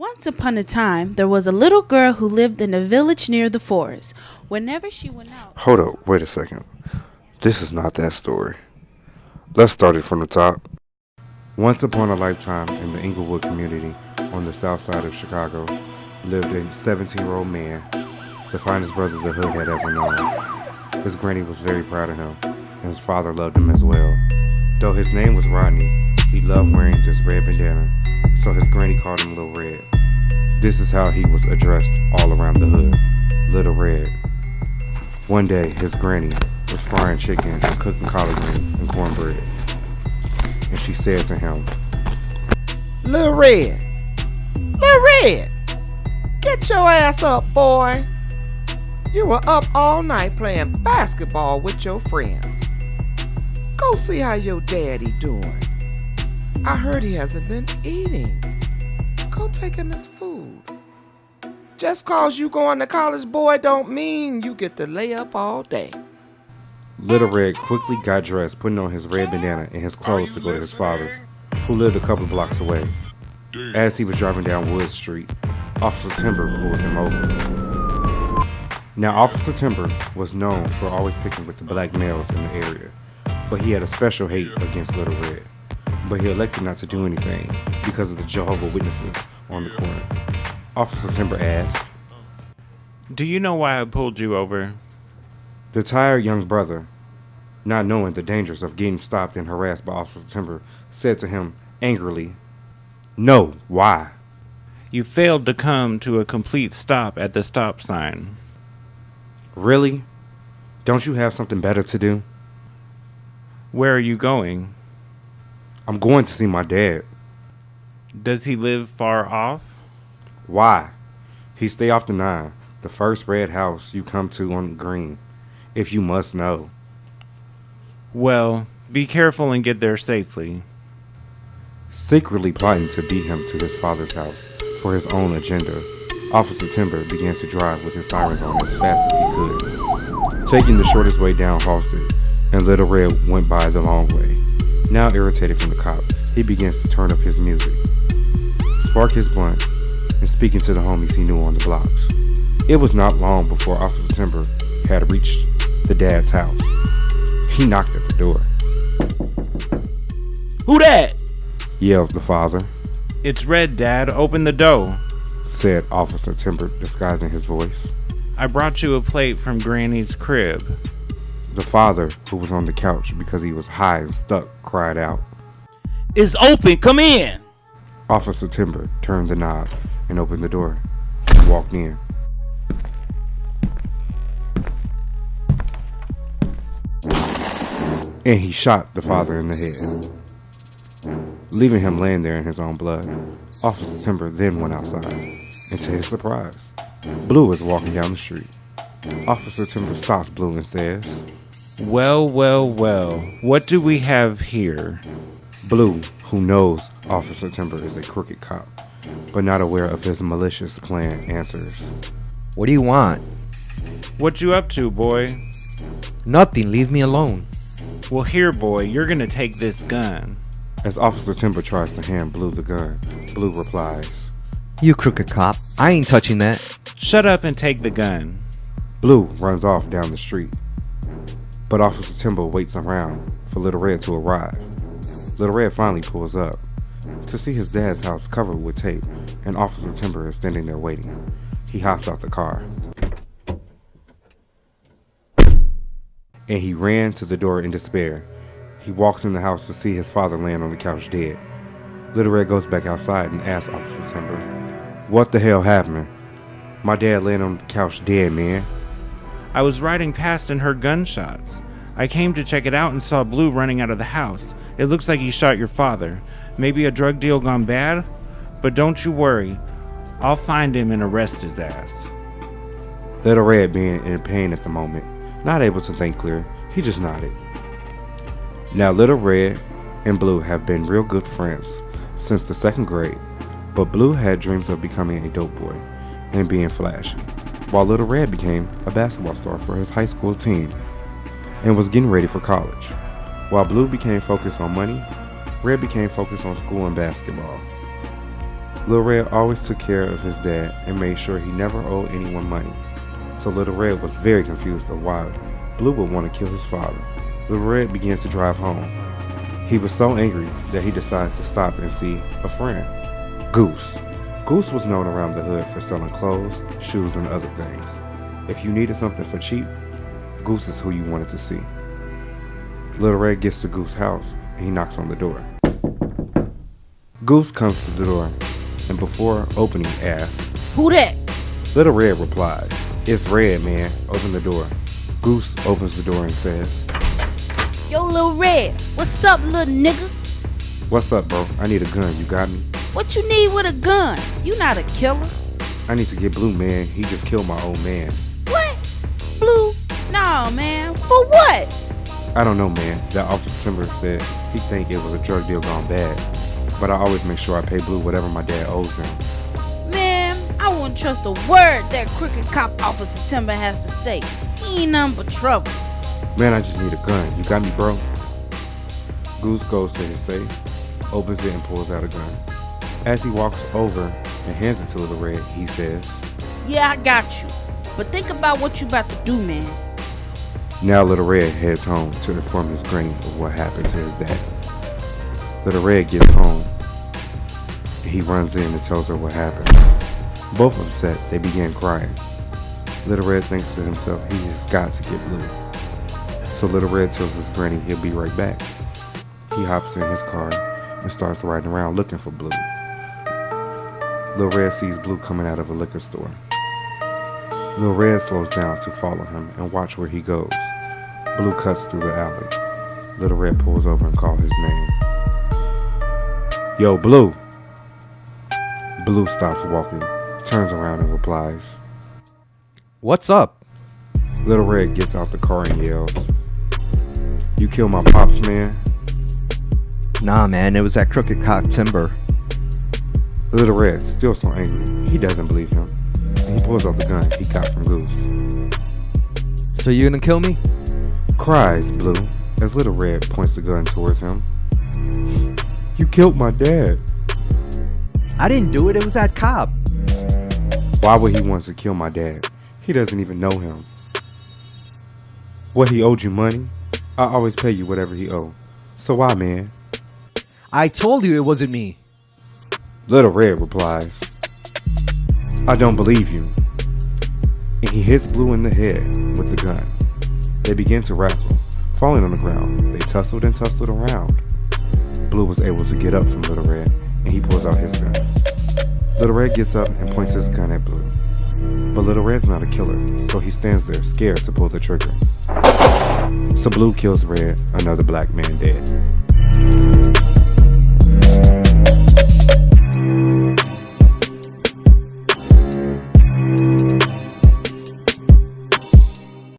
Once upon a time, there was a little girl who lived in a village near the forest. Whenever she went out... Hold up, wait a second. This is not that story. Let's start it from the top. Once upon a lifetime in the Englewood community on the south side of Chicago lived a 17-year-old man, the finest brother the hood had ever known. His granny was very proud of him, and his father loved him as well. Though his name was Rodney, he loved wearing this red bandana, so his granny called him Lil Red. This is how he was addressed all around the hood, Little Red. One day, his granny was frying chicken and cooking collard greens and cornbread, and she said to him, Lil Red, Lil Red, get your ass up, boy. You were up all night playing basketball with your friends. Go see how your daddy doing. I heard he hasn't been eating. Go take him his food. Just cause you going to college, boy, don't mean you get to lay up all day. Little Red quickly got dressed, putting on his red bandana and his clothes to go to his father's, who lived a couple of blocks away. As he was driving down Wood Street, Officer Timber pulls him over. Now, Officer Timber was known for always picking with the black males in the area, but he had a special hate against Little Red. But he elected not to do anything because of the Jehovah's Witnesses on the corner. Officer Timber asked, Do you know why I pulled you over? The tired young brother, not knowing the dangers of getting stopped and harassed by Officer Timber, said to him angrily, No, why? You failed to come to a complete stop at the stop sign. Really? Don't you have something better to do? Where are you going? I'm going to see my dad. Does he live far off? Why? He stay off the 9, the first red house you come to on Green, if you must know. Well, be careful and get there safely. Secretly plotting to beat him to his father's house for his own agenda, Officer Timber began to drive with his sirens on as fast as he could, taking the shortest way down Halsted, and Little Red went by the long way. Now irritated from the cop, he begins to turn up his music, spark his blunt, and speaking to the homies he knew on the blocks. It was not long before Officer Timber had reached the dad's house. He knocked at the door. Who that? Yelled the father. It's Red, Dad. Open the door, said Officer Timber, disguising his voice. I brought you a plate from Granny's crib. The father, who was on the couch because he was high and stuck, cried out. It's open, come in. Officer Timber turned the knob and opened the door and walked in. And he shot the father in the head, leaving him laying there in his own blood. Officer Timber then went outside, and to his surprise, Blue is walking down the street. Officer Timber stops Blue and says, Well, well, well, what do we have here? Blue, who knows Officer Timber is a crooked cop, but not aware of his malicious plan, answers, What do you want? What you up to, boy? Nothing, leave me alone. Well, here, boy, you're gonna take this gun. As Officer Timber tries to hand Blue the gun, Blue replies, You crooked cop, I ain't touching that. Shut up and take the gun. Blue runs off down the street, but Officer Timber waits around for Little Red to arrive. Little Red finally pulls up to see his dad's house covered with tape, and Officer Timber is standing there waiting. He hops out the car, and he ran to the door in despair. He walks in the house to see his father laying on the couch dead. Little Red goes back outside and asks Officer Timber, What the hell happened? My dad laying on the couch dead, man. I was riding past and heard gunshots. I came to check it out and saw Blue running out of the house. It looks like he shot your father. Maybe a drug deal gone bad? But don't you worry. I'll find him and arrest his ass. Little Red, being in pain at the moment, not able to think clear, he just nodded. Now Little Red and Blue have been real good friends since the 2nd grade, but Blue had dreams of becoming a dope boy and being flashy, while Little Red became a basketball star for his high school team and was getting ready for college. While Blue became focused on money, Red became focused on school and basketball. Lil Red always took care of his dad and made sure he never owed anyone money. So Lil Red was very confused of why Blue would want to kill his father. Lil Red began to drive home. He was so angry that he decided to stop and see a friend, Goose. Goose was known around the hood for selling clothes, shoes, and other things. If you needed something for cheap, Goose is who you wanted to see. Lil Red gets to Goose's house and he knocks on the door. Goose comes to the door and before opening asks, Who that? Lil Red replies, It's Red, man. Open the door. Goose opens the door and says, Yo, Lil Red, what's up, little nigga? What's up, bro? I need a gun. You got me? What you need with a gun? You not a killer. I need to get Blue, man. He just killed my old man. What? Blue? Nah, man. For what? I don't know, man. That Officer Timber said he think it was a drug deal gone bad. But I always make sure I pay Blue whatever my dad owes him. Man, I wouldn't trust a word that crooked cop Officer Timber has to say. He ain't nothing but trouble. Man, I just need a gun. You got me, bro? Goose goes to his safe, opens it, and pulls out a gun. As he walks over and hands it to Lil Red, he says, Yeah, I got you. But think about what you about to do, man. Now Lil Red heads home to inform his granny of what happened to his dad. Lil Red gets home, and he runs in and tells her what happened. Both upset, they begin crying. Lil Red thinks to himself he has got to get Blue. So Lil Red tells his granny he'll be right back. He hops in his car and starts riding around looking for Blue. Lil Red sees Blue coming out of a liquor store. Lil Red slows down to follow him and watch where he goes. Blue cuts through the alley. Lil Red pulls over and calls his name. Yo, Blue! Blue stops walking, turns around and replies. What's up? Lil Red gets out the car and yells, You killed my pops, man? Nah, man, it was that crooked cop Timber. Lil Red, still so angry, he doesn't believe him. And he pulls out the gun he got from Goose. So you gonna kill me? Cries Blue as Lil Red points the gun towards him. You killed my dad. I didn't do it, it was that cop. Why would he want to kill my dad? He doesn't even know him. What, he owed you money? I always pay you whatever he owed. So why, man? I told you it wasn't me. Lil Red replies, I don't believe you. And he hits Blue in the head with the gun. They begin to wrestle. Falling on the ground, they tussled and tussled around. Blue was able to get up from Lil Red, and he pulls out his gun. Lil Red gets up and points his gun at Blue. But Lil Red's not a killer, so he stands there scared to pull the trigger. So Blue kills Red, another black man dead.